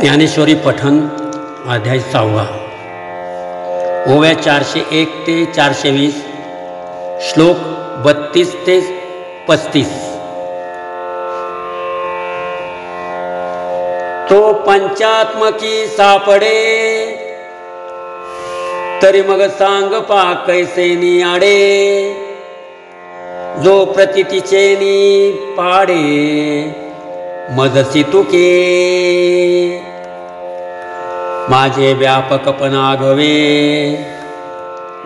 ज्ञानेश्वरी पठण अध्याय 6 ओव्या 401 ते 420 श्लोक 32 ते 35। तो पंचात्मकी सापडे तरी मग सांग पा कैसे नियाडे, जो प्रतीचेनी पाडे मजसी तुके। माझे व्यापकपण आघवे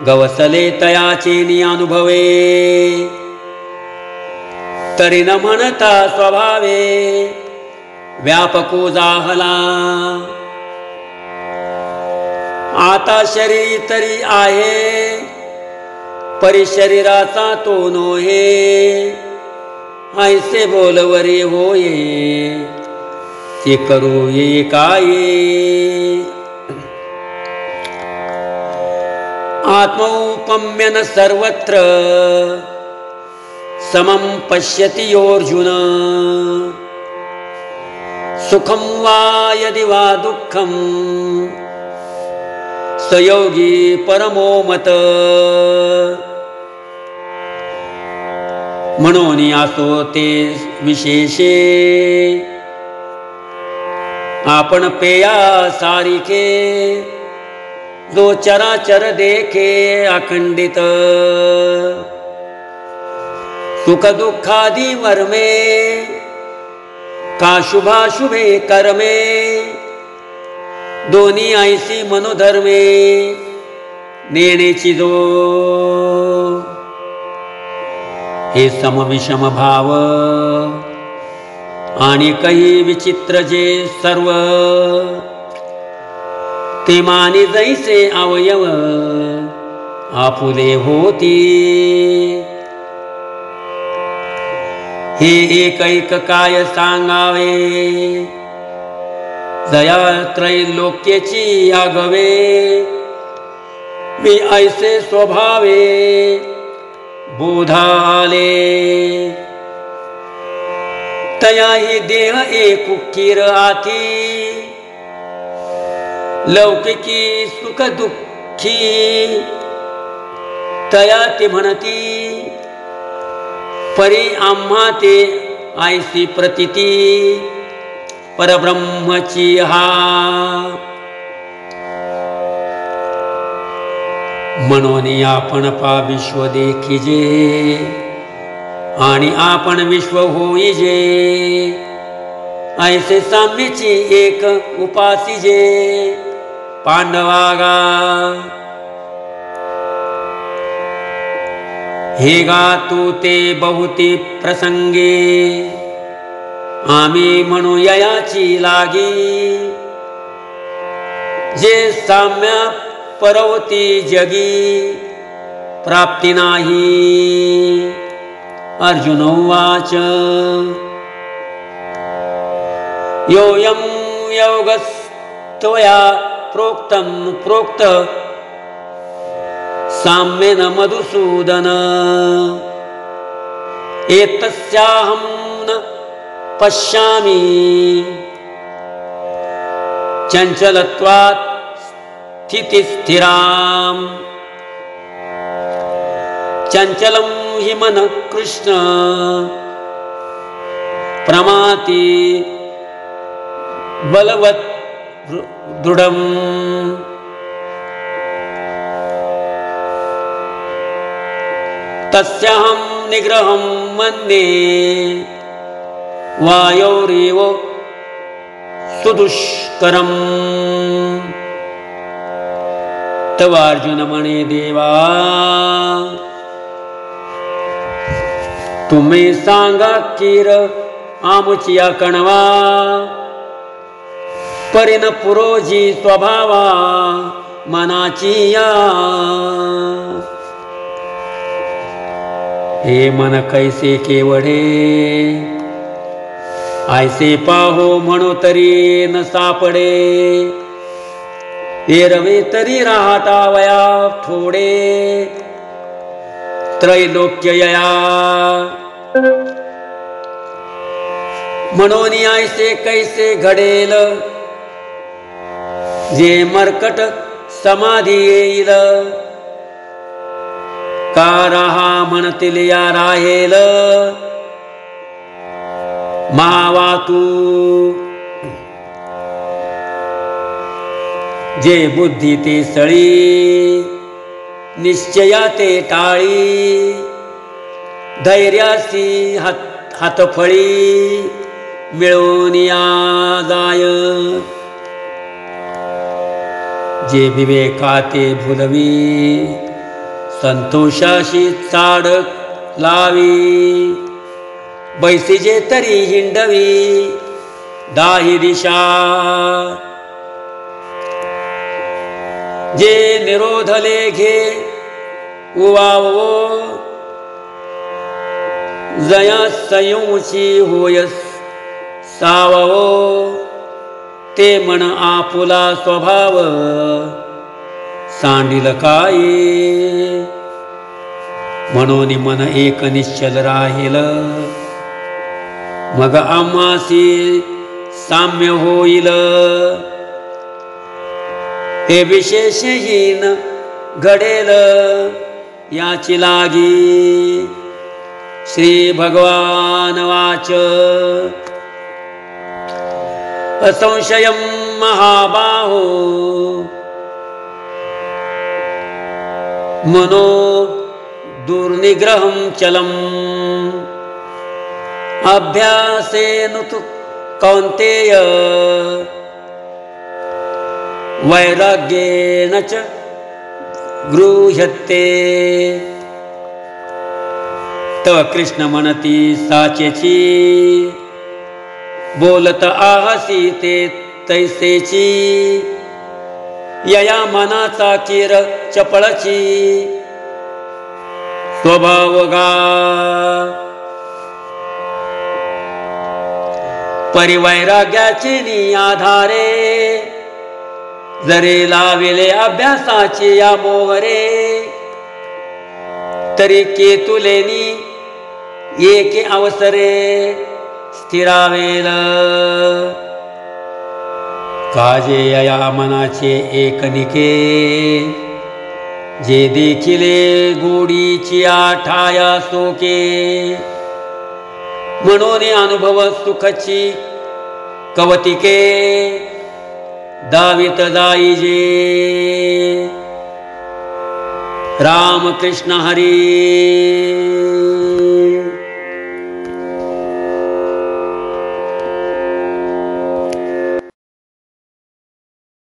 गवसले तयाचे अनुभवे, तरी न म्हणता स्वभावे व्यापको जाहला। आता शरीर तरी आहे परी शरीराचा तो नोहे, ऐसे बोलवरे होये ते करू ये काय। आत्मौपम्यन सर्वत्र समं पश्यति योऽर्जुन, सुखं वा यदि वा दुःखं स योगी परमो मत। म्हणून असो ते विशेषे आपण पेया सारिके, जो चराचर देखे अखंडित। सुख दुःखादी मर्मे का शुभाशुभे कर्मे, दोन्ही ऐसी मनोधर्मे नेण्याची जो। हे समविषम भाव आणि काही विचित्र जे सर्व, ते मानी जैसे अवयव आपुले होती। हे एक काय सांगावे, जया त्रैलोक्याची आगवे। मी ऐसे स्वभावे बोधाले, तयाही देह एक उक्कीर आती। लौकिकी सुख दुःखी तया ते म्हणती, परी आम्हा ते ऐसी प्रतीती परब्रह्मची हा। म्हणून आपण पा विश्व देखिजे आणि आपण विश्व होईजे, ऐसे साम्यची एक उपासीजे पांडवागा। हे गा तू ते बहुती प्रसंगे, आम्ही म्हणू ययाची लागी। जे साम्य परवती जगी प्राप्ती नाही। अर्जुन उवाच योऽयं योगस्त्वया प्रोक्तं प्रोक्त साम्येन मधुसूदन, एतस्याहं न पश्यामि चञ्चलत्वात् स्थितिस्थिराम्। चञ्चलं हि मनः कृष्ण प्रमाति बलवत् दृढम्। तस्याहं निग्रहं मन्ये वायोरेव सुदुष्करम्। तव अर्जुन म्हणे देवा, तुम्ही सांगा कीर आमुची कणवा। परिण पुरोजी स्वभावा मनाची या। हे मन कैसे केवढे ऐसे पाहो म्हणू तरी न सापडे। एरवे तरी राहतावया थोडे त्रैलोक्यया। म्हणून ऐसे कैसे घडेल जे मर्कट समाधी येईल का राहा म्हणतील या राहेल महावातू जे बुद्धी ते सळी निश्चया ते टाळी धैर्यासी हातफळी मिळून या जाय जे विवेकाते भुलवी संतोषाशी चाड लावी बैसिजे तरी हिंडवी दाही दिशा जे निरोधले घे उवावो जया संयमची होय सावो ते मन आपुला स्वभाव सांडिल काय म्हणून मन एक निश्चल राहील मग आम्हासी साम्य होईल ते विशेषहीन घडेल याची लागी श्री भगवान वाच असंशयं महाबाहो मनो दुर्निग्रहं चलम् अभ्यासेन तु कौन्तेय वैराग्येन च गृह्यते तव कृष्ण म्हणती साचेची बोलत आहसी ते तैसेची यया मनाचा कीर चपळची स्वभाव गा परिवैराग्याचे नि आधारे जरी लाविले अभ्यासाचे या मोहरे तरी केतुलेनी एके अवसरे स्थिरावेल काजे या मनाचे एकनिके जे देखिले गोडीची आठाया सोके म्हणून अनुभव सुखची कवतिके दावित जाईजे राम कृष्ण हरी